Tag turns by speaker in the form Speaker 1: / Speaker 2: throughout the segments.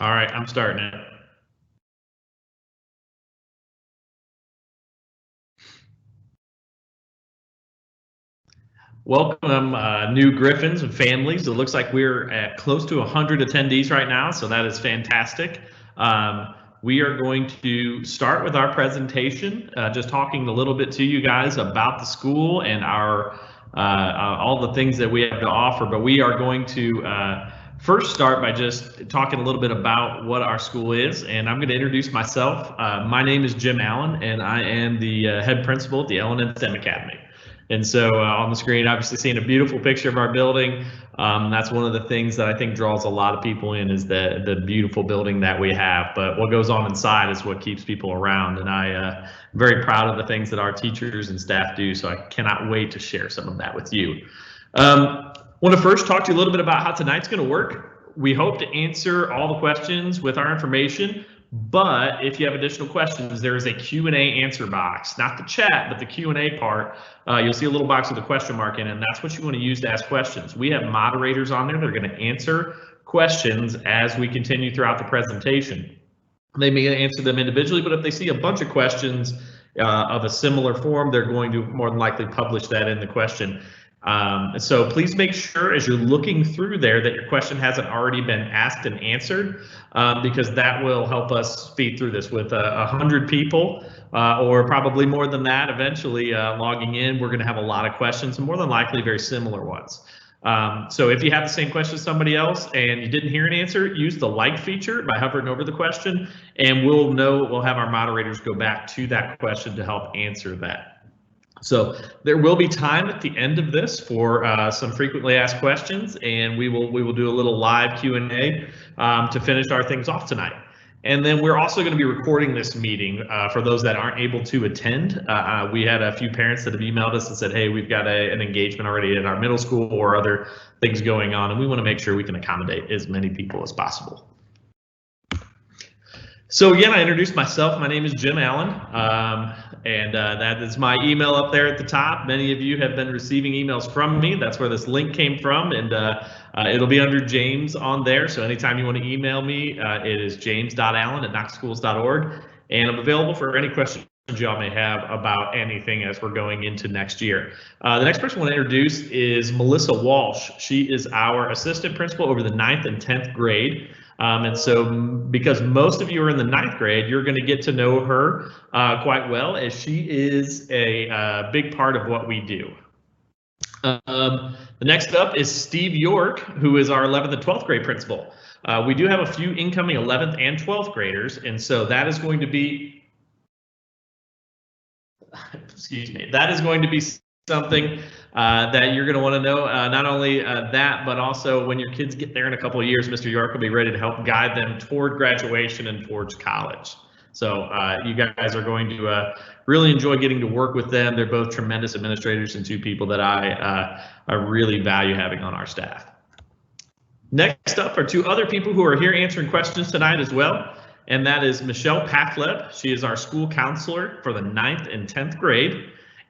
Speaker 1: All right, I'm starting it. Welcome, new Gryphons and families. It looks like we're at close to 100 attendees right now, so that is fantastic. We are going to start with our presentation, just talking a little bit to you guys about the school and our all the things that we have to offer. But we are going to first start by just talking a little bit about what our school is, and I'm going to introduce myself. My name is Jim Allen, and I am the head principal at the L&N STEM Academy. And so on the screen, obviously seeing a beautiful picture of our building. That's one of the things that I think draws a lot of people in, is the beautiful building that we have. But what goes on inside is what keeps people around. And I'm very proud of the things that our teachers and staff do. So I cannot wait to share some of that with you. Want to first talk to you a little bit about how tonight's going to work. We hope to answer all the questions with our information. But if you have additional questions, there is a Q&A answer box, not the chat, but the Q&A part. You'll see a little box with a question mark in it, and that's what you want to use to ask questions. We have moderators on there that are going to answer questions as we continue throughout the presentation. They may answer them individually, but if they see a bunch of questions of a similar form, they're going to more than likely publish that in the question. So please make sure as you're looking through there that your question hasn't already been asked and answered, because that will help us speed through this. With 100 people or probably more than that eventually logging in, we're going to have a lot of questions, and more than likely very similar ones. So if you have the same question as somebody else and you didn't hear an answer, use the like feature by hovering over the question, and we'll have our moderators go back to that question to help answer that. So there will be time at the end of this for some frequently asked questions, and we will do a little live Q&A to finish our things off tonight. And then we're also going to be recording this meeting for those that aren't able to attend. We had a few parents that have emailed us and said, hey, we've got an engagement already at our middle school or other things going on, and we want to make sure we can accommodate as many people as possible. So again, I introduced myself. My name is Jim Allen, and that is my email up there at the top. Many of you have been receiving emails from me. That's where this link came from, and it'll be under James on there. So anytime you want to email me, it is james.allen@knoxschools.org, and I'm available for any questions y'all may have about anything as we're going into next year. The next person I want to introduce is Melissa Walsh. She is our assistant principal over the 9th and 10th grade. And so because most of you are in the 9th grade, you're going to get to know her quite well, as she is a big part of what we do. The next up is Steve York, who is our 11th and 12th grade principal. We do have a few incoming 11th and 12th graders, and so that is going to be, excuse me, that is going to be something that you're going to want to know. Not only that, but also when your kids get there in a couple of years, Mr. York will be ready to help guide them toward graduation and towards college. So you guys are going to really enjoy getting to work with them. They're both tremendous administrators and two people that I really value having on our staff. Next up are two other people who are here answering questions tonight as well, and that is Michelle Packleb. She is our school counselor for the 9th and 10th grade.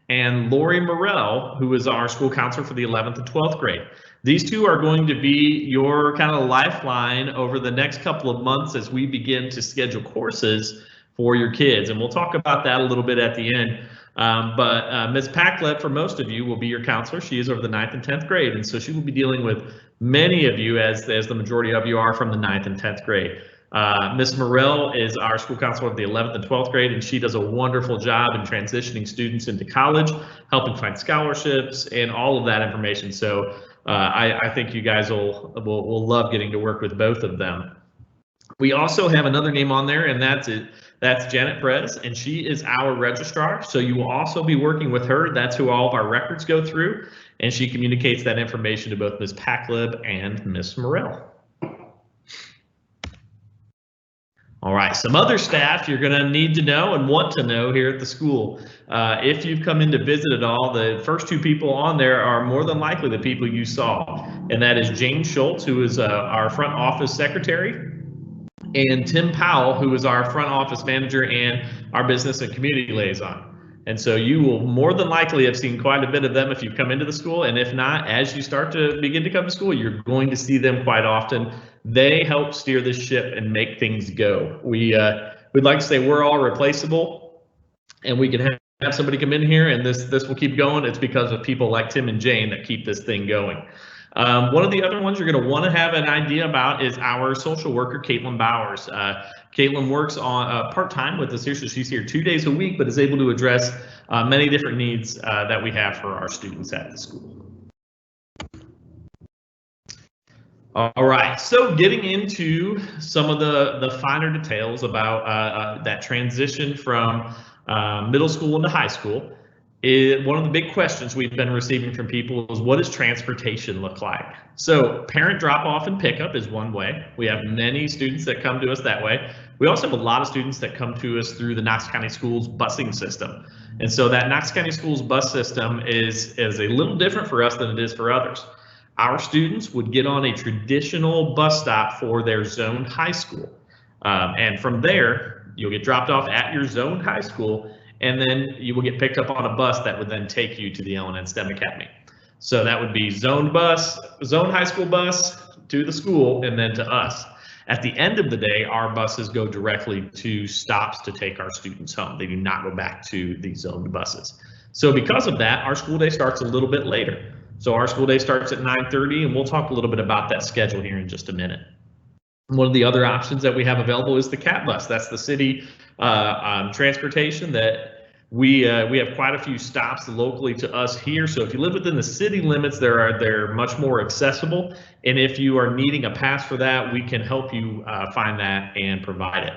Speaker 1: And Lori Morell, who is our school counselor for the 11th and 12th grade. These two are going to be your kind of lifeline over the next couple of months as we begin to schedule courses for your kids. And we'll talk about that a little bit at the end. But Ms. Packleb, for most of you, will be your counselor. She is over the 9th and 10th grade. And so she will be dealing with many of you, as the majority of you are from the 9th and 10th grade. Ms. Morell is our school counselor of the 11th and 12th grade, and she does a wonderful job in transitioning students into college, helping find scholarships and all of that information. So I think you guys will love getting to work with both of them. We also have another name on there, and that's Janet Perez, and she is our registrar. So you will also be working with her. That's who all of our records go through, and she communicates that information to both Ms. Packleb and Ms. Morell. All right, some other staff you're going to need to know and want to know here at the school. If you've come in to visit at all, the first two people on there are more than likely the people you saw, and that is Jane Schultz, who is our front office secretary, and Tim Powell, who is our front office manager and our business and community liaison. And so you will more than likely have seen quite a bit of them if you've come into the school, and if not, as you start to begin to come to school, you're going to see them quite often. They help steer this ship and make things go. We'd like to say we're all replaceable, and we can have somebody come in here and this will keep going. It's because of people like Tim and Jane that keep this thing going. One of the other ones you're going to want to have an idea about is our social worker, Caitlin Bowers. Caitlin works on part-time with us here, so she's here 2 days a week, but is able to address many different needs that we have for our students at the school. All right, so getting into some of the finer details about that transition from middle school into high school. One of the big questions we've been receiving from people is, what does transportation look like? So parent drop off and pickup is one way. We have many students that come to us that way. We also have a lot of students that come to us through the Knox County Schools busing system. And so that Knox County Schools bus system is a little different for us than it is for others. Our students would get on a traditional bus stop for their zoned high school. And from there, you'll get dropped off at your zoned high school, and then you will get picked up on a bus that would then take you to the L&N STEM Academy. So that would be zoned high school bus to the school, and then to us. At the end of the day, our buses go directly to stops to take our students home. They do not go back to the zoned buses. So because of that, our school day starts a little bit later. So our school day starts at 9:30, and we'll talk a little bit about that schedule here in just a minute. One of the other options that we have available is the CAT bus. That's the city transportation that we have quite a few stops locally to us here. So if you live within the city limits, they're much more accessible. And if you are needing a pass for that, we can help you find that and provide it.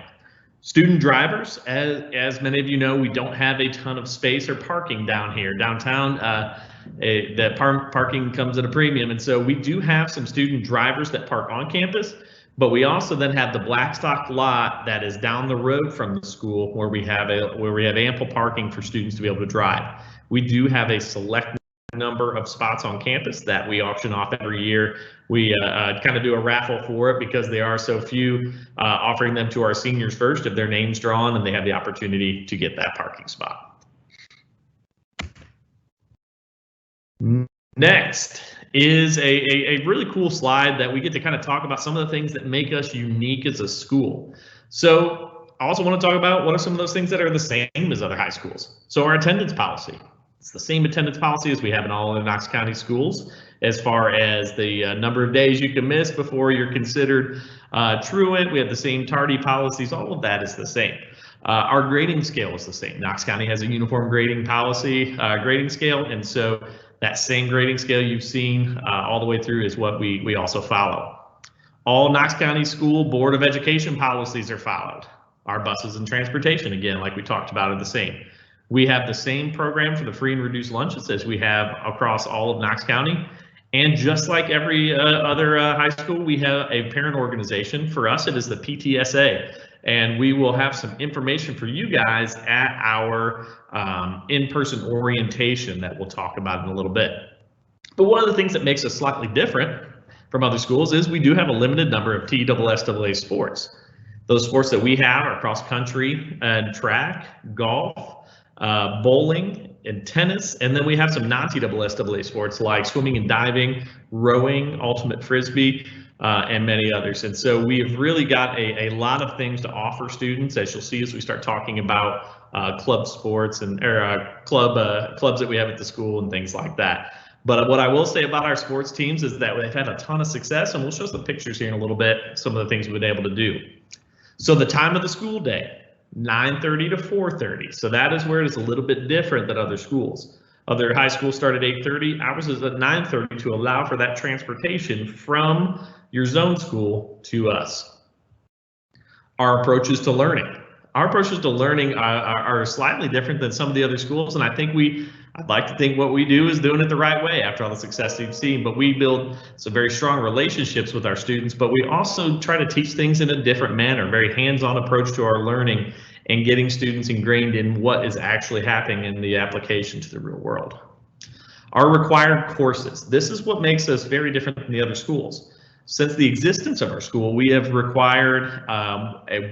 Speaker 1: Student drivers, as many of you know, we don't have a ton of space or parking down here. Downtown, that parking comes at a premium, and so we do have some student drivers that park on campus, but we also then have the Blackstock lot that is down the road from the school where we have ample parking for students to be able to drive. We do have a select number of spots on campus that we auction off every year. We kind of do a raffle for it because there are so few, offering them to our seniors first if their name's drawn and they have the opportunity to get that parking spot. Next is a really cool slide that we get to kind of talk about some of the things that make us unique as a school. So I also want to talk about what are some of those things that are the same as other high schools. So our attendance policy. It's the same attendance policy as we have in all of the Knox County schools, as far as the number of days you can miss before you're considered truant. We have the same tardy policies. All of that is the same. Our grading scale is the same. Knox County has a uniform grading policy, grading scale, and so that same grading scale you've seen all the way through is what we also follow. All Knox County School Board of Education policies are followed. Our buses and transportation, again, like we talked about, are the same. We have the same program for the free and reduced lunches as we have across all of Knox County. And just like every other high school, we have a parent organization. For us, it is the PTSA. And we will have some information for you guys at our in-person orientation that we'll talk about in a little bit. But one of the things that makes us slightly different from other schools is we do have a limited number of TSSAA sports. Those sports that we have are cross country and track, golf, bowling, and tennis, and then we have some non-TSSAA sports like swimming and diving, rowing, ultimate frisbee, and many others. And so we've really got a lot of things to offer students, as you'll see as we start talking about club sports and clubs that we have at the school and things like that. But what I will say about our sports teams is that they've had a ton of success, and we'll show some pictures here in a little bit, some of the things we've been able to do. So the time of the school day, 9:30 to 4:30. So that is where it is a little bit different than other schools. Other high schools start at 8:30. Ours is at 9:30 to allow for that transportation from your zone school to us. Our approaches to learning. Our approaches to learning are slightly different than some of the other schools, and I think I'd like to think what we do is doing it the right way after all the success you've seen, but we build some very strong relationships with our students, but we also try to teach things in a different manner, very hands-on approach to our learning and getting students ingrained in what is actually happening in the application to the real world. Our required courses. This is what makes us very different than the other schools. Since the existence of our school, we have required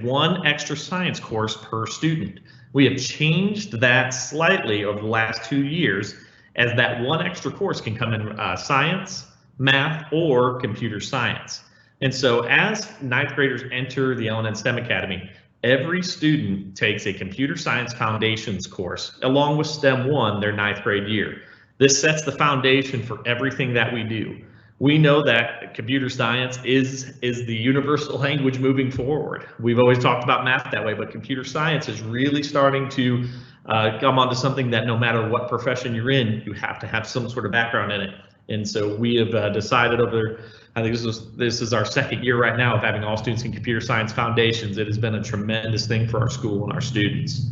Speaker 1: one extra science course per student. We have changed that slightly over the last 2 years, as that one extra course can come in science, math, or computer science. And so as ninth graders enter the L&N STEM Academy, every student takes a computer science foundations course along with STEM 1 their ninth grade year. This sets the foundation for everything that we do. We know that computer science is the universal language moving forward. We've always talked about math that way, but computer science is really starting to come onto something that no matter what profession you're in, you have to have some sort of background in it. And so we have decided over, I think this is our second year right now of having all students in computer science foundations. It has been a tremendous thing for our school and our students.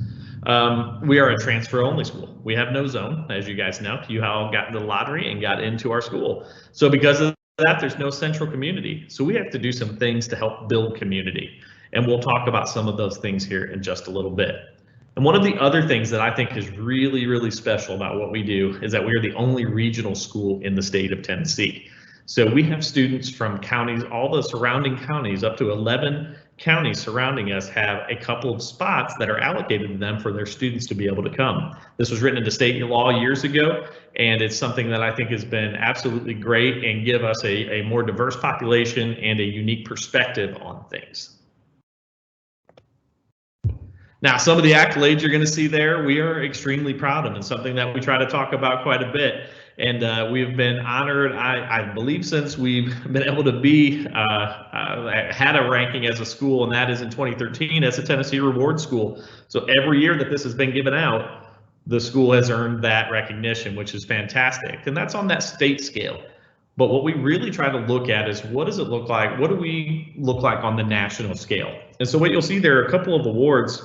Speaker 1: We are a transfer only school. We have no zone, as you guys know. You all got the lottery and got into our school. So because of that, there's no central community. So we have to do some things to help build community. And we'll talk about some of those things here in just a little bit. And one of the other things that I think is really, really special about what we do is that we are the only regional school in the state of Tennessee. So we have students from counties, all the surrounding counties, up to 11 counties surrounding us have a couple of spots that are allocated to them for their students to be able to come. This was written into state law years ago, and it's something that I think has been absolutely great and give us a more diverse population and a unique perspective on things. Now, some of the accolades you're going to see there, we are extremely proud of, and something that we try to talk about quite a bit. And we've been honored, I believe, since we've been able to be had a ranking as a school, and that is in 2013 as a Tennessee Reward School. So every year that this has been given out, the school has earned that recognition, which is fantastic. And that's on that state scale. But what we really try to look at is what does it look like? What do we look like on the national scale? And so what you'll see there are a couple of awards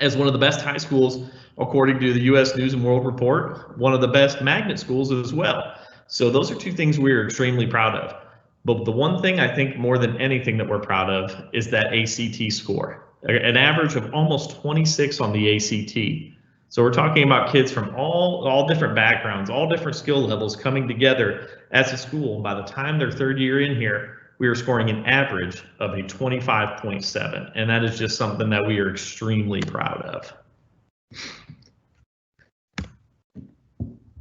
Speaker 1: as one of the best high schools, according to the U.S. News and World Report, one of the best magnet schools as well. So those are two things we're extremely proud of. But the one thing I think more than anything that we're proud of is that ACT score, an average of almost 26 on the ACT. So we're talking about kids from all different backgrounds, all different skill levels coming together as a school. By the time they're third year in here, we are scoring an average of a 25.7, and that is just something that we are extremely proud of.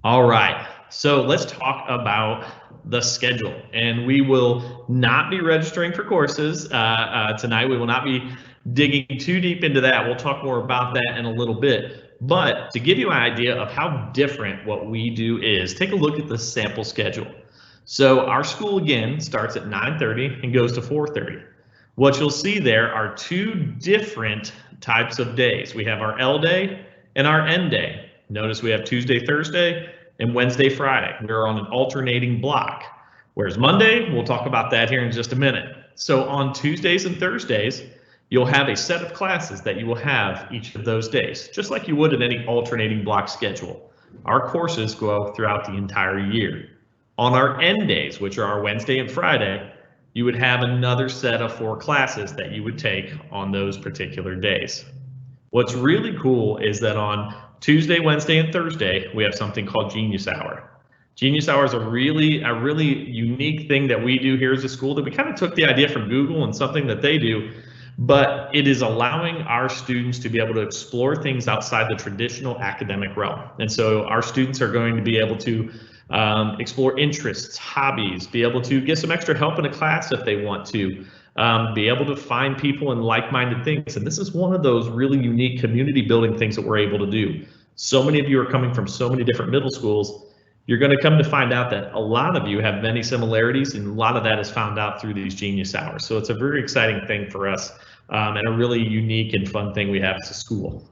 Speaker 1: All right, so let's talk about the schedule, and we will not be registering for courses tonight. We will not be digging too deep into that. We'll talk more about that in a little bit. But to give you an idea of how different what we do is, take a look at the sample schedule. So our school again starts at 9:30 and goes to 4:30. What you'll see there are two different types of days. We have our L day and our N day. Notice we have Tuesday, Thursday, and Wednesday, Friday. We're on an alternating block. Whereas Monday, we'll talk about that here in just a minute. So on Tuesdays and Thursdays, you'll have a set of classes that you will have each of those days, just like you would in any alternating block schedule. Our courses go throughout the entire year. On our end days, which are our Wednesday and Friday, you would have another set of 4 classes that you would take on those particular days. What's really cool is that on Tuesday, Wednesday, and Thursday, we have something called Genius Hour. Genius Hour is a really unique thing that we do here as a school that we kind of took the idea from Google and something that they do, but it is allowing our students to be able to explore things outside the traditional academic realm. And so our students are going to be able to explore interests, hobbies, be able to get some extra help in a class if they want to, be able to find people in like-minded things. And this is one of those really unique community building things that we're able to do. So many of you are coming from so many different middle schools. You're going to come to find out that a lot of you have many similarities, and a lot of that is found out through these Genius Hours. So it's a very exciting thing for us, and a really unique and fun thing we have as a school.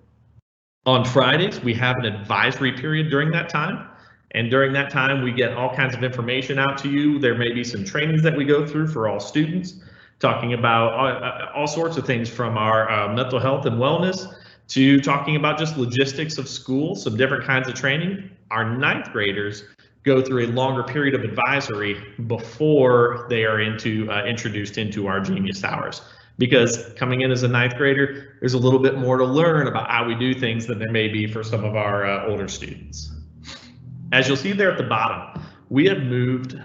Speaker 1: On Fridays, we have an advisory period during that time. And during that time, we get all kinds of information out to you. There may be some trainings that we go through for all students, talking about all sorts of things from our mental health and wellness to talking about just logistics of school, some different kinds of training. Our ninth graders go through a longer period of advisory before they are introduced into our Genius Hours. Because coming in as a ninth grader, there's a little bit more to learn about how we do things than there may be for some of our older students. As you'll see there at the bottom, we have moved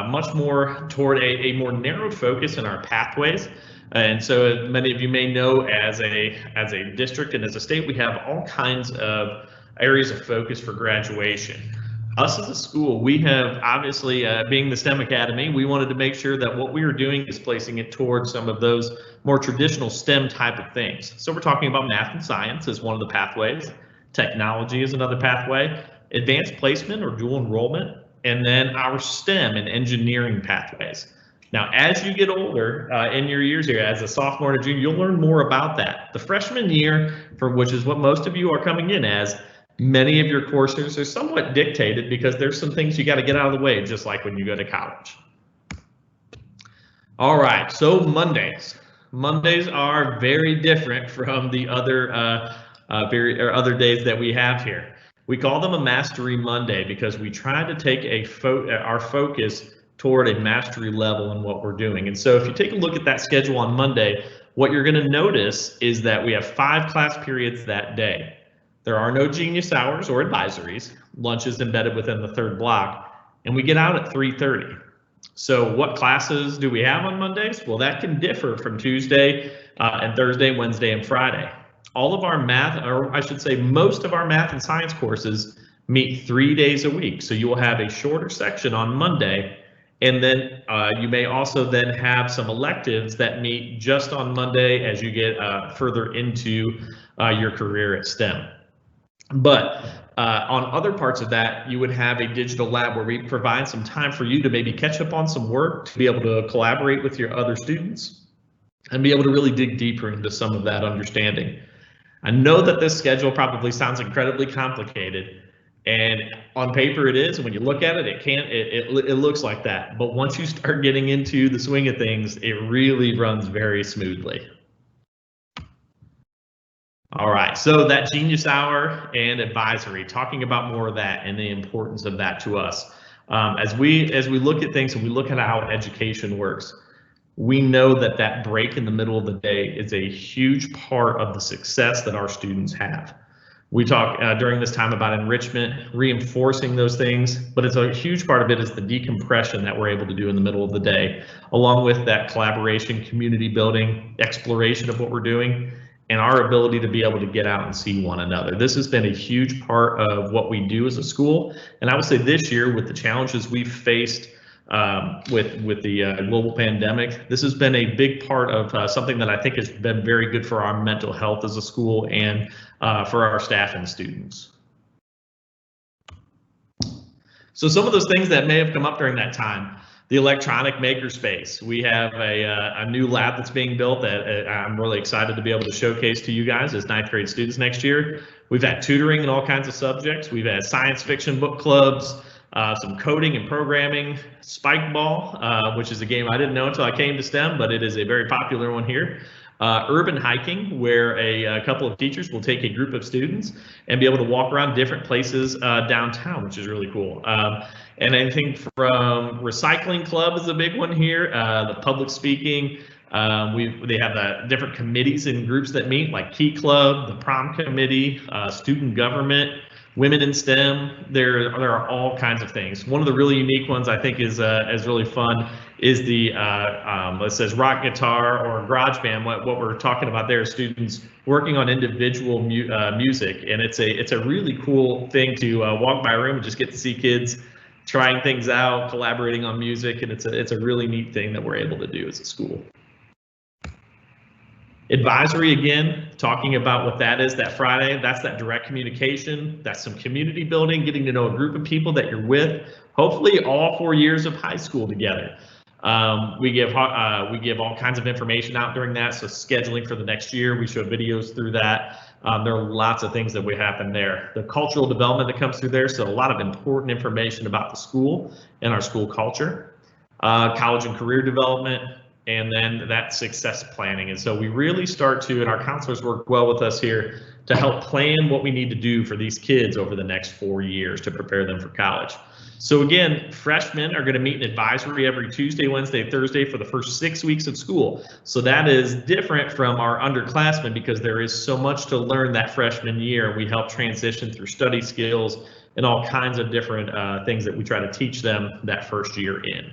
Speaker 1: much more toward a more narrow focus in our pathways. And so many of you may know, as a district and as a state, we have all kinds of areas of focus for graduation. Us as a school, we have obviously, being the STEM Academy, we wanted to make sure that what we were doing is placing it towards some of those more traditional STEM type of things. So we're talking about math and science as one of the pathways, technology is another pathway, advanced placement or dual enrollment, and then our STEM and engineering pathways. Now, as you get older in your years here, as a sophomore and a junior, you'll learn more about that. The freshman year, for which is what most of you are coming in as, many of your courses are somewhat dictated because there's some things you got to get out of the way, just like when you go to college. All right, so Mondays. Mondays are very different from the other other days that we have here. We call them a Mastery Monday because we try to take our focus toward a mastery level in what we're doing. And so if you take a look at that schedule on Monday, what you're going to notice is that we have 5 class periods that day. There are no genius hours or advisories. Lunch is embedded within the 3rd block, and we get out at 3:30. So what classes do we have on Mondays? Well, that can differ from Tuesday and Thursday, Wednesday, and Friday. All of our math, or I should say most of our math and science courses meet 3 days a week. So you will have a shorter section on Monday, and then you may also then have some electives that meet just on Monday as you get further into your career at STEM. But on other parts of that, you would have a digital lab where we provide some time for you to maybe catch up on some work, to be able to collaborate with your other students, and be able to really dig deeper into some of that understanding. I know that this schedule probably sounds incredibly complicated, and on paper it is, and when you look at it, it looks like that. But once you start getting into the swing of things, it really runs very smoothly. All right, so that Genius Hour and advisory, talking about more of that and the importance of that to us. As we look at things and we look at how education works, we know that that break in the middle of the day is a huge part of the success that our students have. We talk during this time about enrichment, reinforcing those things, but it's a huge part of it is the decompression that we're able to do in the middle of the day, along with that collaboration, community building, exploration of what we're doing, and our ability to be able to get out and see one another. This has been a huge part of what we do as a school. And I would say this year, with the challenges we've faced with the global pandemic, this has been a big part of something that I think has been very good for our mental health as a school and for our staff and students. So some of those things that may have come up during that time. The electronic makerspace. We have a new lab that's being built that I'm really excited to be able to showcase to you guys as 9th grade students next year. We've had tutoring in all kinds of subjects. We've had science fiction book clubs, some coding and programming, spike ball, which is a game I didn't know until I came to STEM, but it is a very popular one here. Urban hiking, where a couple of teachers will take a group of students and be able to walk around different places downtown, which is really cool. And anything from recycling club is a big one here. The public speaking, they have the different committees and groups that meet, like Key Club, the prom committee, student government, women in STEM. There are all kinds of things. One of the really unique ones I think is really fun is the it says rock guitar or garage band. What we're talking about there is students working on individual music, and it's a really cool thing to walk by a room and just get to see kids trying things out, collaborating on music, and it's a really neat thing that we're able to do as a school. Advisory, again, talking about what that is, that Friday, that's that direct communication, that's some community building, getting to know a group of people that you're with, hopefully all 4 years of high school together. We give all kinds of information out during that, so scheduling for the next year, we show videos through that. There are lots of things that would happen there. The cultural development that comes through there, so a lot of important information about the school and our school culture, college and career development, and then that success planning. And so we really start to, and our counselors work well with us here to help plan what we need to do for these kids over the next 4 years to prepare them for college. So again, freshmen are going to meet in advisory every Tuesday, Wednesday, Thursday for the first 6 weeks of school. So that is different from our underclassmen because there is so much to learn that freshman year. We help transition through study skills and all kinds of different things that we try to teach them that first year in.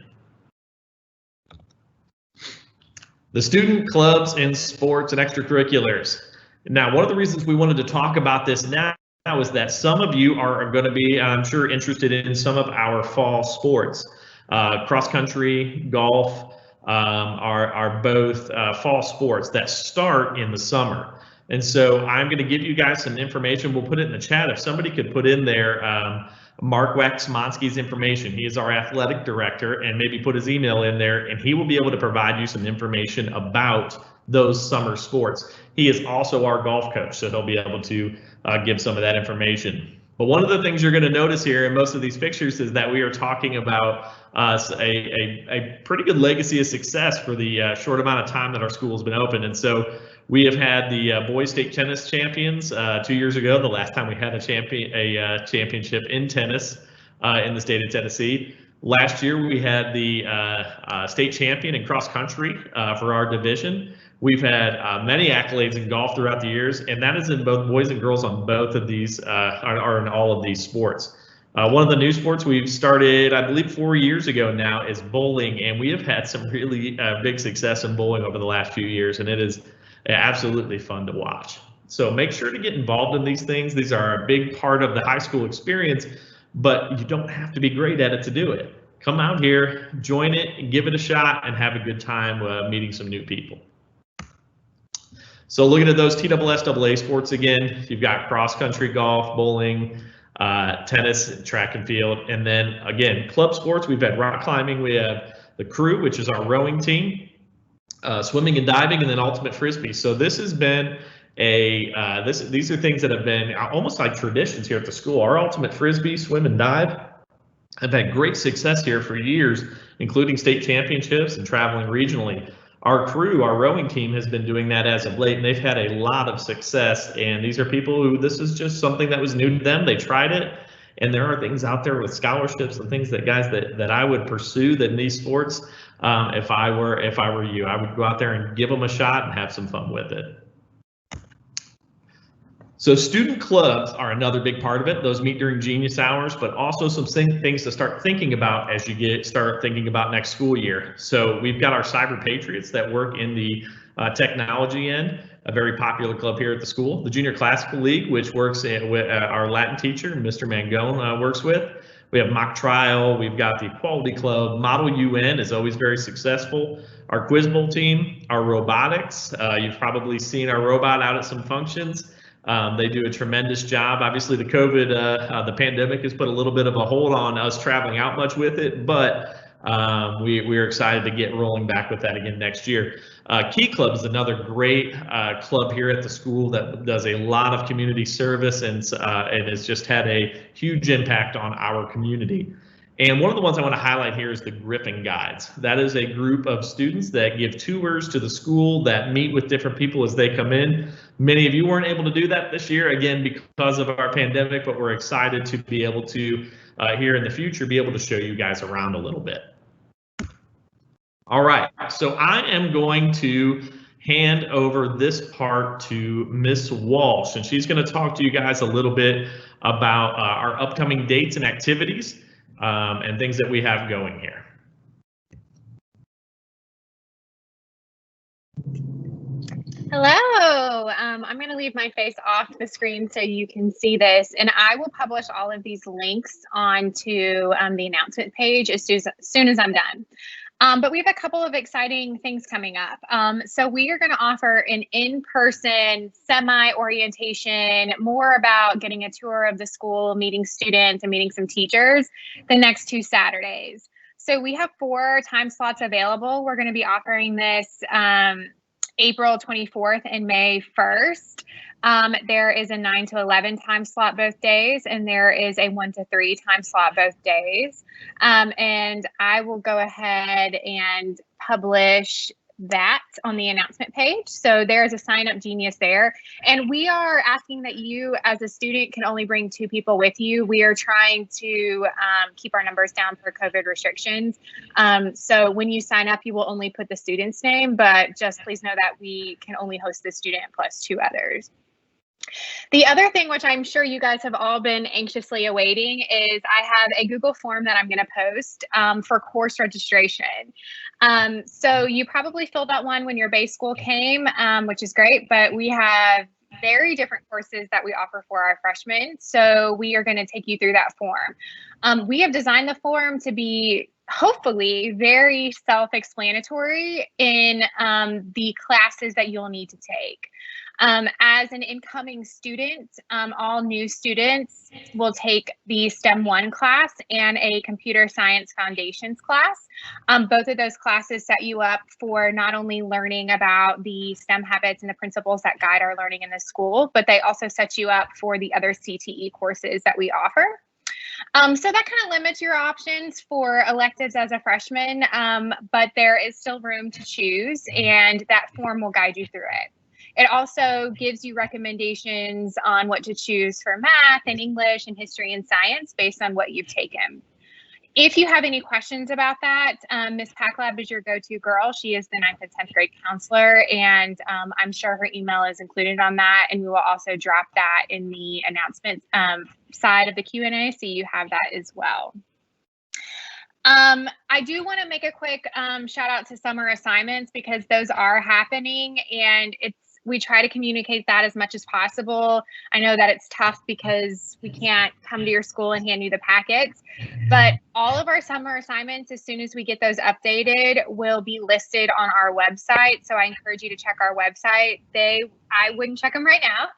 Speaker 1: The student clubs and sports and extracurriculars. Now, one of the reasons we wanted to talk about this now now is that some of you are going to be, I'm sure, interested in some of our fall sports. Cross country, golf are both fall sports that start in the summer. And so I'm going to give you guys some information. We'll put it in the chat. If somebody could put in there Mark Waxmonsky's information. He is our athletic director, and maybe put his email in there, and he will be able to provide you some information about those summer sports. He is also our golf coach, so he'll be able to give some of that information. But one of the things you're going to notice here in most of these pictures is that we are talking about a pretty good legacy of success for the short amount of time that our school has been open. And so we have had the boys state tennis champions 2 years ago, the last time we had a championship in tennis in the state of Tennessee. Last year we had the state champion in cross country for our division. We've had many accolades in golf throughout the years, and that is in both boys and girls on both of these, are in all of these sports. One of the new sports we've started, I believe 4 years ago now, is bowling, and we have had some really big success in bowling over the last few years, and it is absolutely fun to watch. So make sure to get involved in these things. These are a big part of the high school experience, but you don't have to be great at it to do it. Come out here, join it, give it a shot, and have a good time meeting some new people. So looking at those TSSAA sports again, you've got cross country, golf, bowling, tennis, track and field, and then again, club sports. We've had rock climbing, we have the crew, which is our rowing team, swimming and diving, and then ultimate frisbee. So this has been these are things that have been almost like traditions here at the school. Our ultimate frisbee, swim and dive, have had great success here for years, including state championships and traveling regionally. Our crew, our rowing team, has been doing that as of late, and they've had a lot of success. And these are people who, this is just something that was new to them. They tried it, and there are things out there with scholarships and things that guys that I would pursue that in these sports. If I were you, I would go out there and give them a shot and have some fun with it. So student clubs are another big part of it. Those meet during Genius hours, but also some things to start thinking about as you start thinking about next school year. So we've got our Cyber Patriots that work in the technology end, a very popular club here at the school. The Junior Classical League, which works with our Latin teacher, Mr. Mangone, works with. We have Mock Trial, we've got the Equality Club. Model UN is always very successful. Our Quiz Bowl team, our robotics, you've probably seen our robot out at some functions. They do a tremendous job. Obviously, the COVID, the pandemic has put a little bit of a hold on us traveling out much with it, but we're excited to get rolling back with that again next year. Key Club is another great club here at the school that does a lot of community service and has just had a huge impact on our community. And one of the ones I want to highlight here is the Gryphon Guides. That is a group of students that give tours to the school, that meet with different people as they come in. Many of you weren't able to do that this year, again, because of our pandemic, but we're excited to be able to, here in the future, be able to show you guys around a little bit. All right, so I am going to hand over this part to Miss Walsh, and she's going to talk to you guys a little bit about our upcoming dates and activities. And things that we have going here.
Speaker 2: Hello, I'm going to leave my face off the screen so you can see this, and I will publish all of these links onto the announcement page as soon as I'm done. But we have a couple of exciting things coming up. So we are going to offer an in-person semi-orientation, more about getting a tour of the school, meeting students, and meeting some teachers the next 2 Saturdays. So we have 4 time slots available. We're going to be offering this April 24th and May 1st. There is a 9 to 11 time slot both days, and there is a 1 to 3 time slot both days. And I will go ahead and publish that on the announcement page. So there's a sign up genius there. And we are asking that you as a student can only bring 2 people with you. We are trying to keep our numbers down for COVID restrictions. So when you sign up, you will only put the student's name, but just please know that we can only host the student plus 2 others. The other thing, which I'm sure you guys have all been anxiously awaiting, is I have a Google form that I'm going to post for course registration. So you probably filled out one when your base school came, which is great, but we have very different courses that we offer for our freshmen. So we are going to take you through that form. We have designed the form to be hopefully very self-explanatory in the classes that you'll need to take. As an incoming student, all new students will take the STEM 1 class and a Computer Science Foundations class. Both of those classes set you up for not only learning about the STEM habits and the principles that guide our learning in the school, but they also set you up for the other CTE courses that we offer. So that kind of limits your options for electives as a freshman, but there is still room to choose, and that form will guide you through it. It also gives you recommendations on what to choose for math and English and history and science based on what you've taken. If you have any questions about that, Ms. Packlab is your go-to girl. She is the 9th and 10th grade counselor, and I'm sure her email is included on that, and we will also drop that in the announcements side of the Q&A, so you have that as well. I do want to make a quick shout out to summer assignments because those are happening, and we try to communicate that as much as possible. I know that it's tough because we can't come to your school and hand you the packets, but all of our summer assignments, as soon as we get those updated, will be listed on our website. So I encourage you to check our website. I wouldn't check them right now,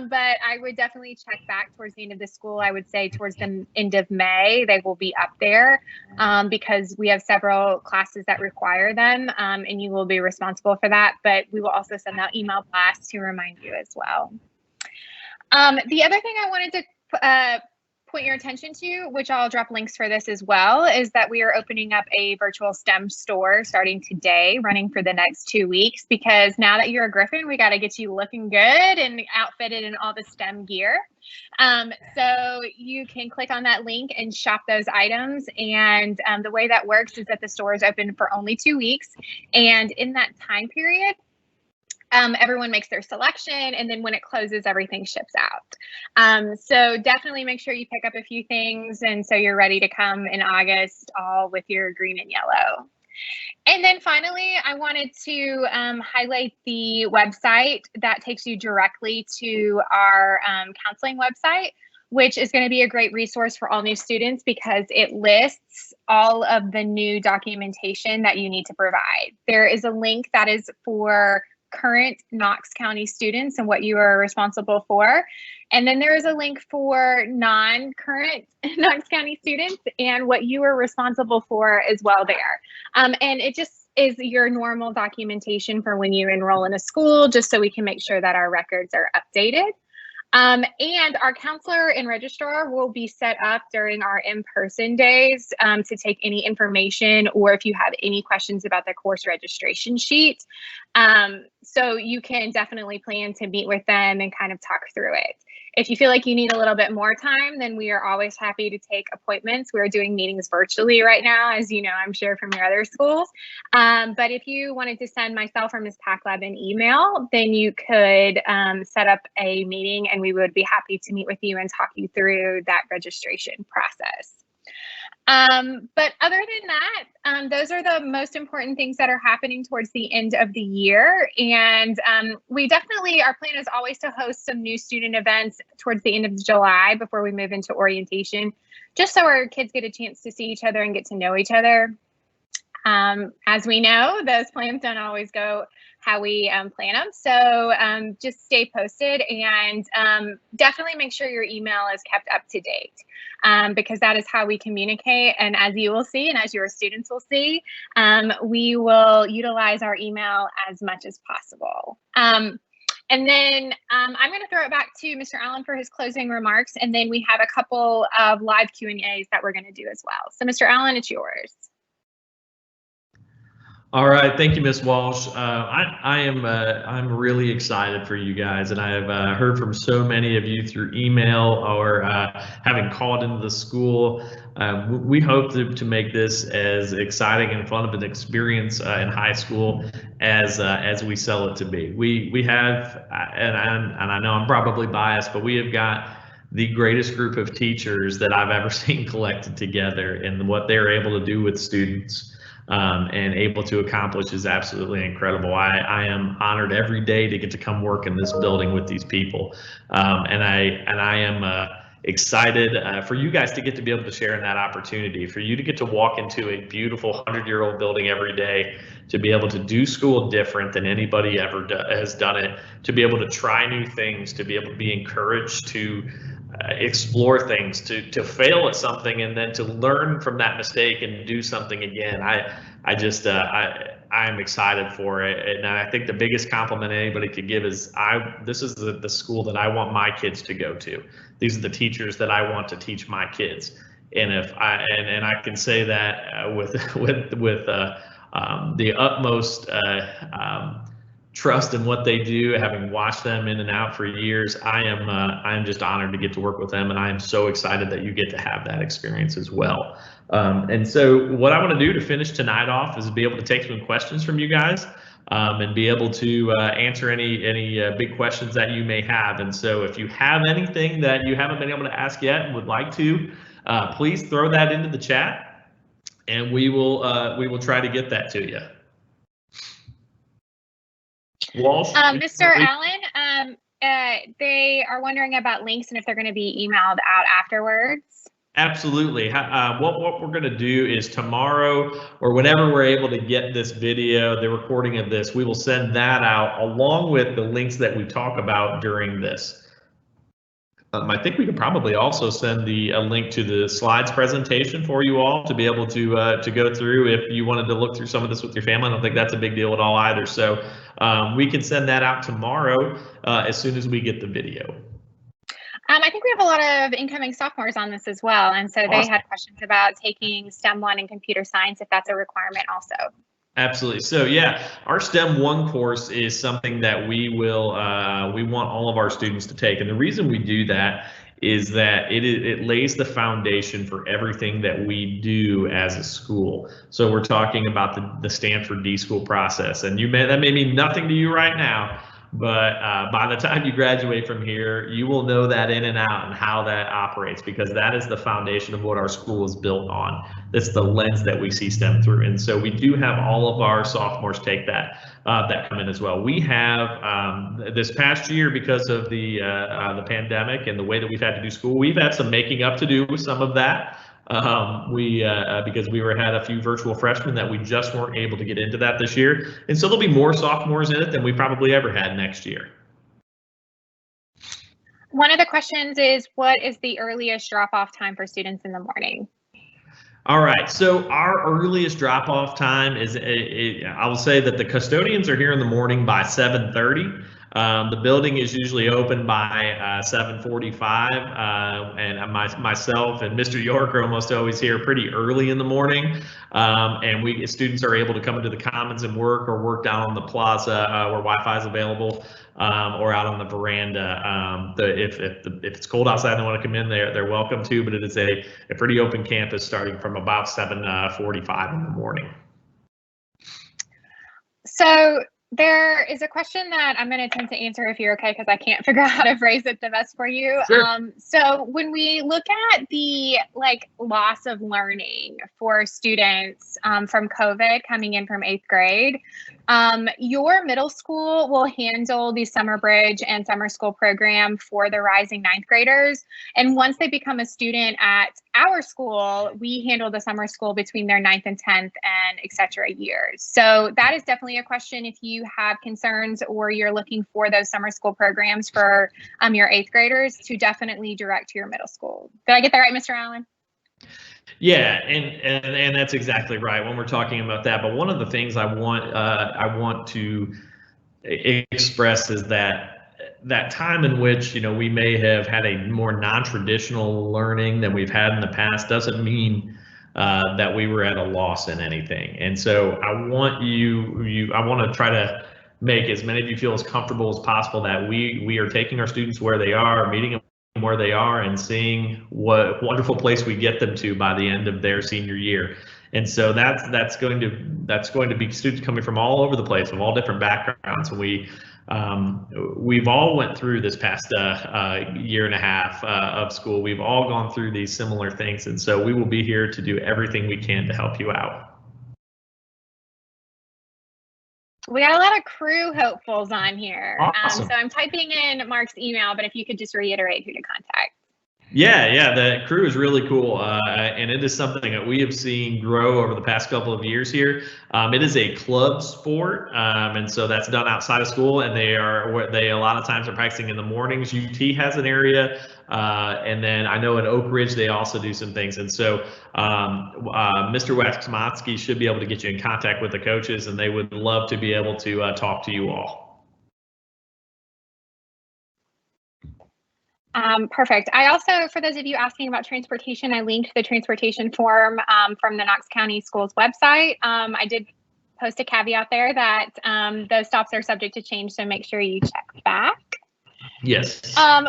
Speaker 2: but I would definitely check back towards the end of the school. I would say towards the end of May, they will be up there because we have several classes that require them, and you will be responsible for that. But we will also send out email blasts to remind you as well. The other thing I wanted to point your attention to, which I'll drop links for this as well, is that we are opening up a virtual STEM store starting today, running for the next 2 weeks, because now that you're a Gryphon, we got to get you looking good and outfitted in all the STEM gear. So you can click on that link and shop those items. And the way that works is that the store is open for only 2 weeks. And in that time period, everyone makes their selection, and then when it closes, everything ships out. So definitely make sure you pick up a few things, and so you're ready to come in August, all with your green and yellow. And then finally, I wanted to highlight the website that takes you directly to our counseling website, which is going to be a great resource for all new students because it lists all of the new documentation that you need to provide. There is a link that is for current Knox County students and what you are responsible for. And then there is a link for non-current Knox County students and what you are responsible for as well there. And it just is your normal documentation for when you enroll in a school, just so we can make sure that our records are updated. And our counselor and registrar will be set up during our in-person days to take any information or if you have any questions about the course registration sheet. So you can definitely plan to meet with them and kind of talk through it. If you feel like you need a little bit more time, then we are always happy to take appointments. We're doing meetings virtually right now, as you know, I'm sure from your other schools. But if you wanted to send myself or Ms. Packlab an email, then you could set up a meeting and we would be happy to meet with you and talk you through that registration process. But other than that, those are the most important things that are happening towards the end of the year. And we definitely, our plan is always to host some new student events towards the end of July before we move into orientation, just so our kids get a chance to see each other and get to know each other. As we know, those plans don't always go how we plan them. So just stay posted and definitely make sure your email is kept up to date because that is how we communicate. And as you will see, and as your students will see, we will utilize our email as much as possible. And then I'm going to throw it back to Mr. Allen for his closing remarks. And then we have a couple of live Q&As that we're going to do as well. So Mr. Allen, it's yours.
Speaker 1: All right, thank you, Ms. Walsh. I'm really excited for you guys, and I have heard from so many of you through email or having called into the school. We hope to make this as exciting and fun of an experience in high school as we sell it to be. We have, and I know I'm probably biased, but we have got the greatest group of teachers that I've ever seen collected together and what they're able to do with students. and able to accomplish is absolutely incredible. I am honored every day to get to come work in this building with these people, and I am excited for you guys to get to be able to share in that opportunity, for you to get to walk into a beautiful 100-year-old building every day, to be able to do school different than anybody ever has done it, to be able to try new things, to be able to be encouraged to explore things, to fail at something, and then to learn from that mistake and do something again. I'm excited for it, and I think the biggest compliment anybody could give is this is the school that I want my kids to go to. These are the teachers that I want to teach my kids, and if I can say that with the utmost trust in what they do, having watched them in and out for years. I am just honored to get to work with them, and I am so excited that you get to have that experience as well. And so what I want to do to finish tonight off is be able to take some questions from you guys, and be able to answer any big questions that you may have. And so if you have anything that you haven't been able to ask yet and would like to, please throw that into the chat, and we will try to get that to you. Walsh,
Speaker 2: Mr. Allen, they are wondering about links and if they're going to be emailed out afterwards.
Speaker 1: Absolutely. What we're going to do is tomorrow, or whenever we're able to get this video, the recording of this, we will send that out along with the links that we talk about during this. I think we could probably also send a link to the slides presentation for you all to be able to go through if you wanted to look through some of this with your family. I don't think that's a big deal at all either. So we can send that out tomorrow as soon as we get the video.
Speaker 2: I think we have a lot of incoming sophomores on this as well, and so
Speaker 1: awesome.
Speaker 2: They had questions about taking STEM 1 and computer science, if that's a requirement also.
Speaker 1: Absolutely. So yeah, our STEM 1 course is something that we want all of our students to take, and the reason we do that is that it lays the foundation for everything that we do as a school. So we're talking about the Stanford D-School process, and that may mean nothing to you right now, but by the time you graduate from here, you will know that in and out and how that operates, because that is the foundation of what our school is built on. That's the lens that we see STEM through. And so we do have all of our sophomores take that come in as well. We have this past year, because of the pandemic and the way that we've had to do school, we've had some making up to do with some of that. Because we had a few virtual freshmen that we just weren't able to get into that this year. And so there'll be more sophomores in it than we probably ever had next year.
Speaker 2: One of the questions is, what is the earliest drop-off time for students in the morning?
Speaker 1: All right, so our earliest drop-off time is, I will say that the custodians are here in the morning by 7:30. The building is usually open by 7:45, and myself and Mr. York are almost always here pretty early in the morning, and students are able to come into the commons and work down on the plaza where Wi-Fi is available, or out on the veranda. If it's cold outside and they want to come in, they're welcome to, but it is a pretty open campus starting from about 7:45 in the morning. So there is a question that I'm going to attempt to answer if you're okay, because I can't figure out how to phrase it the best for you. Sure.
Speaker 2: So when we look at the loss of learning for students from COVID coming in from 8th grade, your middle school will handle the summer bridge and summer school program for the rising 9th graders. And once they become a student at our school, we handle the summer school between their 9th and 10th and et cetera years. So that is definitely a question if you have concerns or you're looking for those summer school programs for your 8th graders, to definitely direct to your middle school. Did I get that right, Mr. Allen?
Speaker 1: Yeah, and that's exactly right when we're talking about that. But one of the things I want to express is that time in which we may have had a more non-traditional learning than we've had in the past doesn't mean that we were at a loss in anything. And so I want to try to make as many of you feel as comfortable as possible that we are taking our students where they are, meeting them where they are, and seeing what wonderful place we get them to by the end of their senior year. And so that's going to be students coming from all over the place, from all different backgrounds. We've all went through this past year and a half of school. We've all gone through these similar things, and so we will be here to do everything we can to help you out.
Speaker 2: We got a lot of crew hopefuls on here.
Speaker 1: Awesome.
Speaker 2: So I'm typing in Mark's email, but if you could just reiterate who to contact.
Speaker 1: Yeah, the crew is really cool, and it is something that we have seen grow over the past couple of years here. It is a club sport, and so that's done outside of school, and they a lot of times are practicing in the mornings. UT has an area, and then I know in Oak Ridge they also do some things, and so Mr. Waxmansky should be able to get you in contact with the coaches, and they would love to be able to talk to you all.
Speaker 2: Perfect. I also, for those of you asking about transportation, I linked the transportation form from the Knox County Schools website. I did post a caveat there that those stops are subject to change, so make sure you check back.
Speaker 1: Yes.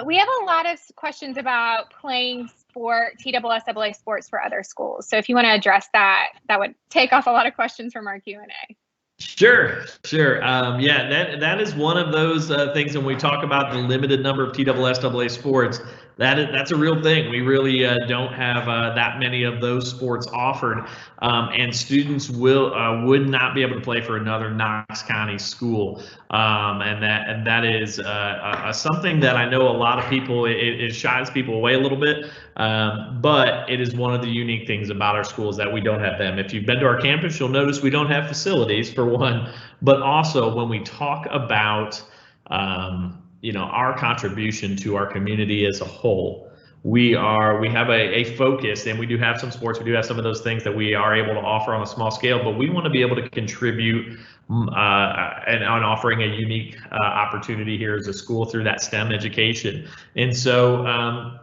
Speaker 2: We have a lot of questions about playing TSSAA sports for other schools. So if you want to address that, that would take off a lot of questions from our Q&A.
Speaker 1: Sure. Yeah, that is one of those things when we talk about the limited number of TSSAA sports. That's a real thing. We really don't have that many of those sports offered, and students would not be able to play for another Knox County school, and that is something that I know a lot of people it shies people away a little bit, but it is one of the unique things about our schools that we don't have them. If you've been to our campus, you'll notice we don't have facilities for one, but also when we talk about our contribution to our community as a whole, we have a focus, and we do have some sports, we do have some of those things that we are able to offer on a small scale, but we want to be able to contribute and on offering a unique opportunity here as a school through that STEM education. And so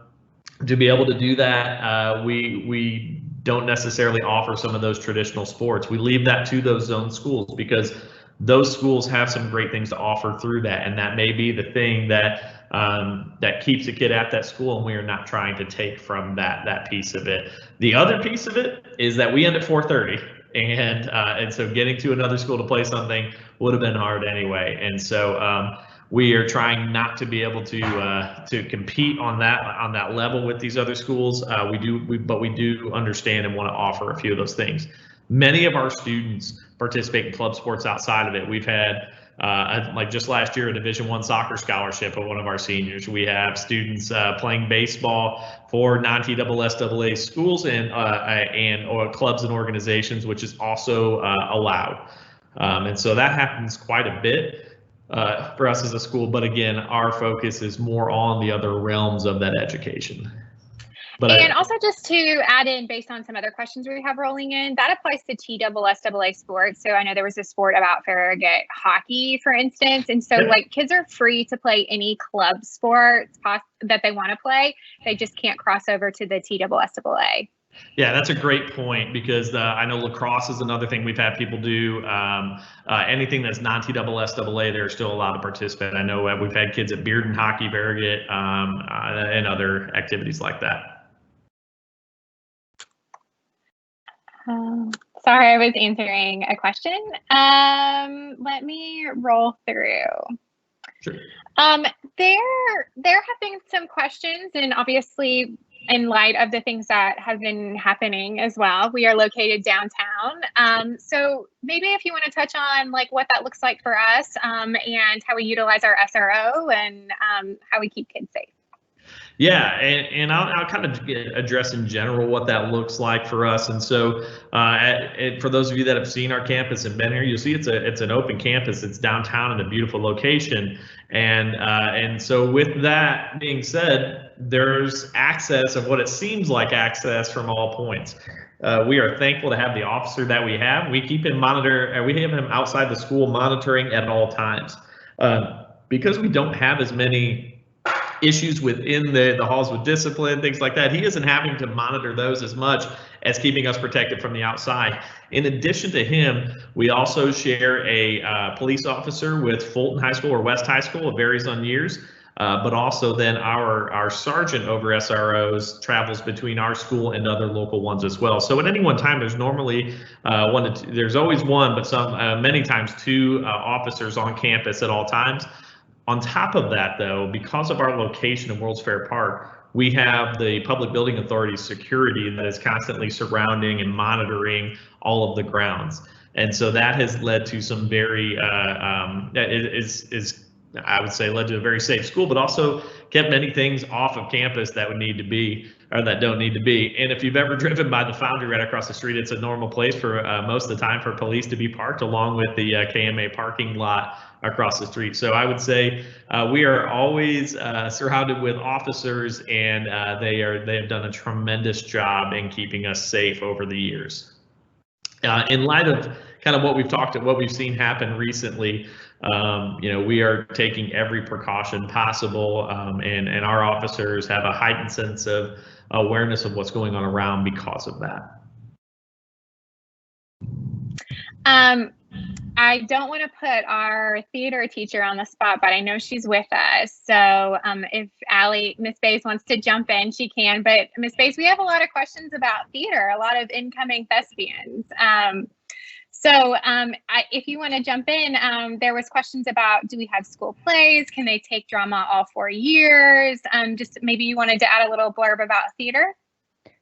Speaker 1: to be able to do that, we don't necessarily offer some of those traditional sports. We leave that to those zone schools because those schools have some great things to offer through that, and that may be the thing that keeps a kid at that school, and we are not trying to take from that piece of it. The other piece of it is that we end at 4:30, and so getting to another school to play something would have been hard anyway, and so we are trying not to be able to compete on that level with these other schools. But we do understand and want to offer a few of those things. Many of our students participate in club sports outside of it. We've had, like just last year, a Division I soccer scholarship of one of our seniors. We have students playing baseball for non-TSSAA schools or clubs and organizations, which is also allowed. And so that happens quite a bit for us as a school. But again, our focus is more on the other realms of that education.
Speaker 2: And also just to add in, based on some other questions we have rolling in, that applies to TSSAA sports. So I know there was a sport about Farragut hockey, for instance. And so like kids are free to play any club sports that they want to play. They just can't cross over to the TSSAA.
Speaker 1: Yeah, that's a great point, because I know lacrosse is another thing we've had people do. Anything that's non-TSSAA, they're still allowed to participate. I know we've had kids at Bearden Hockey, Farragut, and other activities like that.
Speaker 2: Sorry, I was answering a question. Let me roll through.
Speaker 1: Sure.
Speaker 2: There have been some questions, and obviously in light of the things that have been happening as well, we are located downtown. So maybe if you want to touch on like what that looks like for us, and how we utilize our SRO, and how we keep kids safe.
Speaker 1: Yeah, and I'll kind of address in general what that looks like for us. And so for those of you that have seen our campus and been here, you'll see it's an open campus. It's downtown in a beautiful location. And so with that being said, there's access of what it seems like access from all points. We are thankful to have the officer that we have. We keep him we have him outside the school monitoring at all times. Because we don't have as many issues within the halls with discipline, things like that, he isn't having to monitor those as much as keeping us protected from the outside. In addition to him, we also share a police officer with Fulton High School or West High School. It varies on years, but also then our sergeant over SROs travels between our school and other local ones as well. So at any one time, there's normally there's always one, but many times two officers on campus at all times. On top of that, though, because of our location in World's Fair Park, we have the Public Building Authority's security that is constantly surrounding and monitoring all of the grounds. And so that has led to some very, I would say, led to a very safe school, but also kept many things off of campus that would need to be, or that don't need to be. And if you've ever driven by the Foundry right across the street, it's a normal place for most of the time for police to be parked, along with the KMA parking lot across the street. So I would say we are always surrounded with officers, and they have done a tremendous job in keeping us safe over the years. In light of kind of what we've seen happen recently, we are taking every precaution possible, and our officers have a heightened sense of awareness of what's going on around because of that.
Speaker 2: I don't want to put our theater teacher on the spot, but I know she's with us. So if Miss Bays wants to jump in, she can. But Miss Bays, we have a lot of questions about theater, a lot of incoming thespians. If you want to jump in, there was questions about, do we have school plays? Can they take drama all 4 years? Just maybe you wanted to add a little blurb about theater.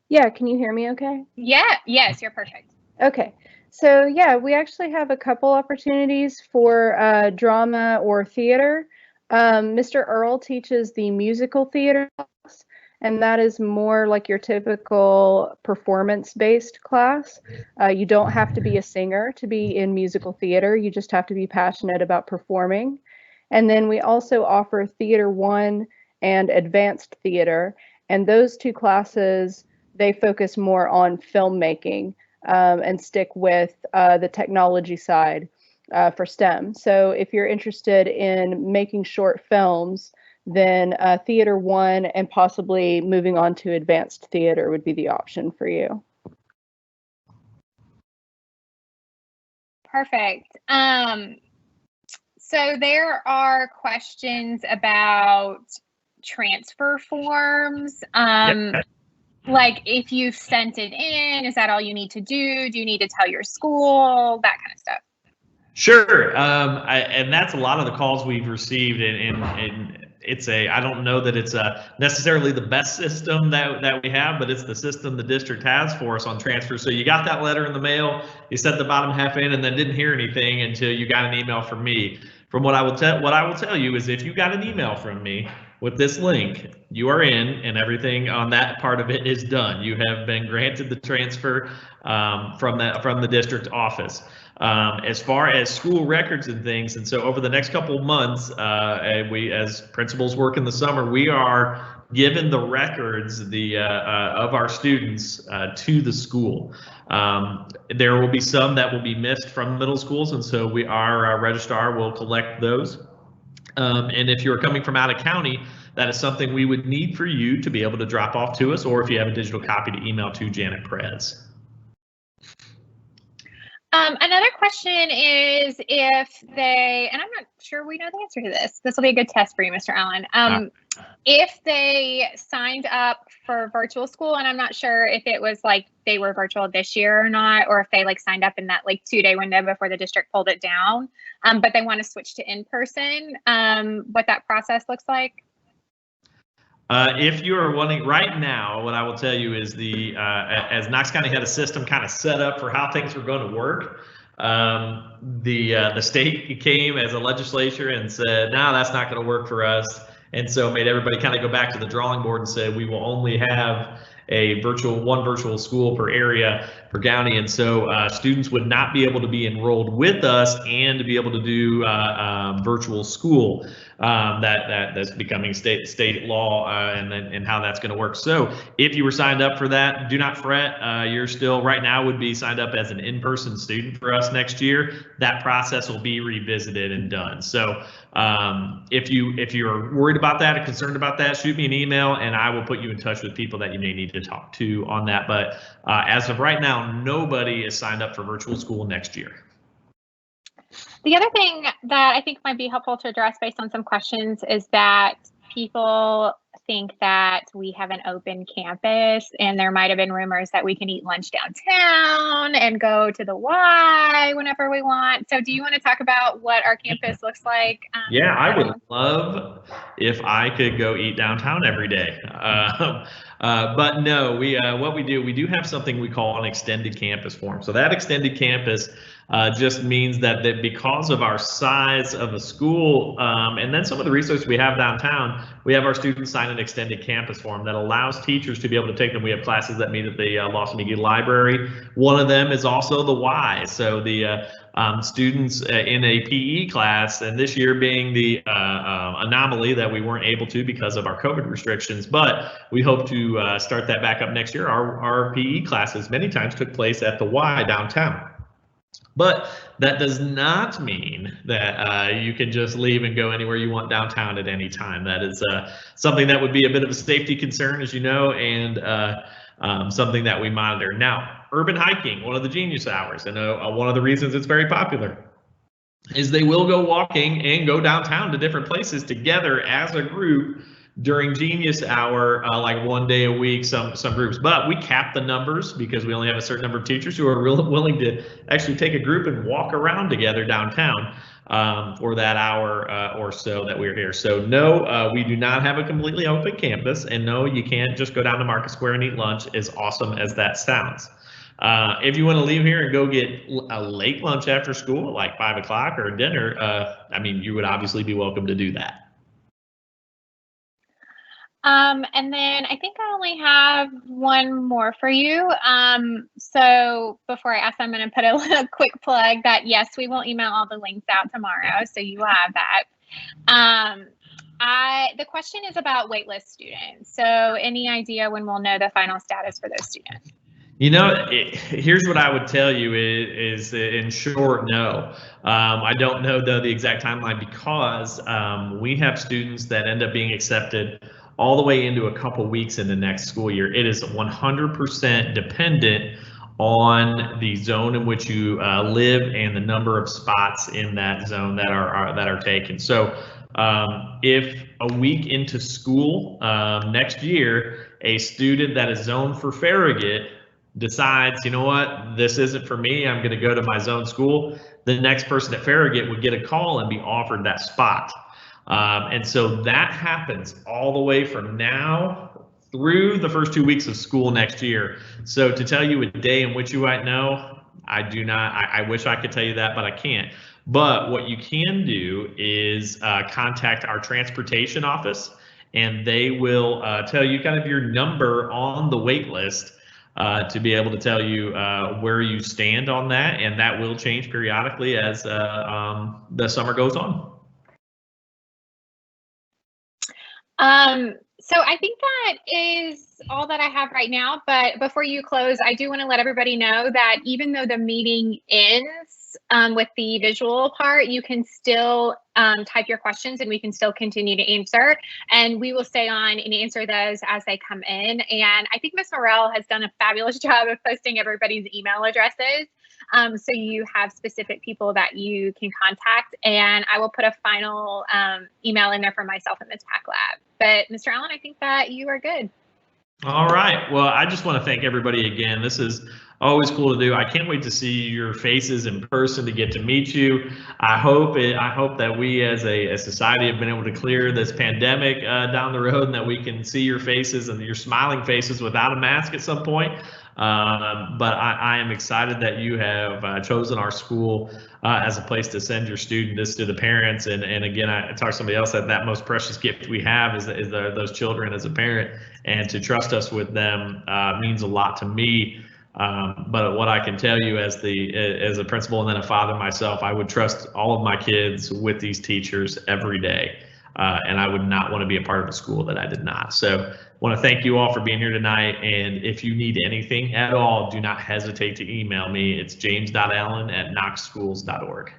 Speaker 3: Yeah, can you hear me okay?
Speaker 2: Yeah, yes, you're perfect.
Speaker 3: Okay. So yeah, we actually have a couple opportunities for drama or theater. Mr. Earl teaches the musical theater class, and that is more like your typical performance-based class. You don't have to be a singer to be in musical theater. You just have to be passionate about performing. And then we also offer Theater 1 and Advanced Theater, and those two classes, they focus more on filmmaking. And stick with the technology side for STEM. So if you're interested in making short films, then Theater 1 and possibly moving on to Advanced Theater would be the option for you.
Speaker 2: Perfect. So there are questions about transfer forms.
Speaker 1: Yep.
Speaker 2: Like if you've sent it in, is that all you need to do? Do you need to tell your school? That kind of stuff.
Speaker 1: Sure. And that's a lot of the calls we've received, and it's I don't know that it's necessarily the best system that we have, but it's the system the district has for us on transfer. So you got that letter in the mail, you sent the bottom half in, and then didn't hear anything until you got an email from me. From what I will tell you is, if you got an email from me with this link, you are in, and everything on that part of it is done. You have been granted the transfer from the district office. As far as school records and things, and so over the next couple of months, we, as principals work in the summer, we are given the records of our students to the school. There will be some that will be missed from middle schools, and so our registrar will collect those. And if you're coming from out of county, that is something we would need for you to be able to drop off to us, or if you have a digital copy, to email to Janet Prez.
Speaker 2: Another question is if they, and I'm not sure we know the answer to this. This will be a good test for you, Mr. Allen. If they signed up for virtual school, and I'm not sure if it was like they were virtual this year or not, or if they like signed up in that like 2-day window before the district pulled it down, but they want to switch to in-person, what that process looks like.
Speaker 1: If you are wanting right now, what I will tell you is as Knox County had a system kind of set up for how things were going to work, the state came as a legislature and said, no, that's not going to work for us. And so made everybody kind of go back to the drawing board and said, we will only have one virtual school per area per county, and so students would not be able to be enrolled with us and to be able to do virtual school. That's becoming state law, and how that's going to work. So if you were signed up for that, do not fret. You're still right now would be signed up as an in-person student for us next year. That process will be revisited and done. So if you're worried about that or concerned about that, shoot me an email and I will put you in touch with people that you may need to talk to on that. But as of right now, nobody is signed up for virtual school next year.
Speaker 2: The other thing that I think might be helpful to address based on some questions is that people think that we have an open campus, and there might have been rumors that we can eat lunch downtown and go to the Y whenever we want. So do you want to talk about what our campus looks like?
Speaker 1: Yeah, I would love if I could go eat downtown every day. But no, we do have something we call an extended campus form. So that extended campus just means that because of our size of a school, and then some of the resources we have downtown, we have our students sign an extended campus form that allows teachers to be able to take them. We have classes that meet at the Lawson McGee Library. One of them is also the Y. So the students in a PE class, and this year being the anomaly that we weren't able to because of our COVID restrictions, but we hope to start that back up next year. Our PE classes many times took place at the Y downtown. But that does not mean that you can just leave and go anywhere you want downtown at any time. That is something that would be a bit of a safety concern, as you know, and something that we monitor. Now, urban hiking, one of the genius hours, and one of the reasons it's very popular is they will go walking and go downtown to different places together as a group during Genius Hour, like 1 day a week, some groups. But we cap the numbers because we only have a certain number of teachers who are willing to actually take a group and walk around together downtown for that hour or so that we're here. So no, we do not have a completely open campus, and no, you can't just go down to Market Square and eat lunch, as awesome as that sounds. If you want to leave here and go get a late lunch after school, like 5 o'clock or dinner, I mean, you would obviously be welcome to do that.
Speaker 2: And then I think I only have one more for you. So before I ask, I'm going to put a little quick plug that yes, we will email all the links out tomorrow, so you will have that. The question is about waitlist students. So any idea when we'll know the final status for those students?
Speaker 1: You know, here's what I would tell you is in short, no. I don't know, though, the exact timeline because we have students that end up being accepted all the way into a couple weeks in the next school year. It is 100% dependent on the zone in which you live and the number of spots in that zone that are taken. So if a week into school next year, a student that is zoned for Farragut decides, you know what, this isn't for me, I'm going to go to my zone school, the next person at Farragut would get a call and be offered that spot. And so that happens all the way from now through the first 2 weeks of school next year. So to tell you a day in which you might know, I do not. I wish I could tell you that, but I can't. But what you can do is contact our transportation office, and they will tell you kind of your number on the wait list to be able to tell you where you stand on that, and that will change periodically as the summer goes on.
Speaker 2: So I think that is all that I have right now, but before you close, I do want to let everybody know that even though the meeting ends with the visual part, you can still type your questions and we can still continue to answer, and we will stay on and answer those as they come in. And I think Ms. Morrell has done a fabulous job of posting everybody's email addresses. So you have specific people that you can contact, and I will put a final email in there for myself and Ms. Packlab. But Mr. Allen, I think that you are good.
Speaker 1: All right. Well, I just want to thank everybody again. This is always cool to do. I can't wait to see your faces in person, to get to meet you. I hope that we as a society have been able to clear this pandemic down the road, and that we can see your faces and your smiling faces without a mask at some point. But I am excited that you have chosen our school as a place to send your student. This to the parents, and again, I talked to somebody else that most precious gift we have is those children as a parent, and to trust us with them means a lot to me. But what I can tell you as a principal and then a father myself, I would trust all of my kids with these teachers every day. And I would not want to be a part of a school that I did not. So I want to thank you all for being here tonight. And if you need anything at all, do not hesitate to email me. It's james.allen@knoxschools.org.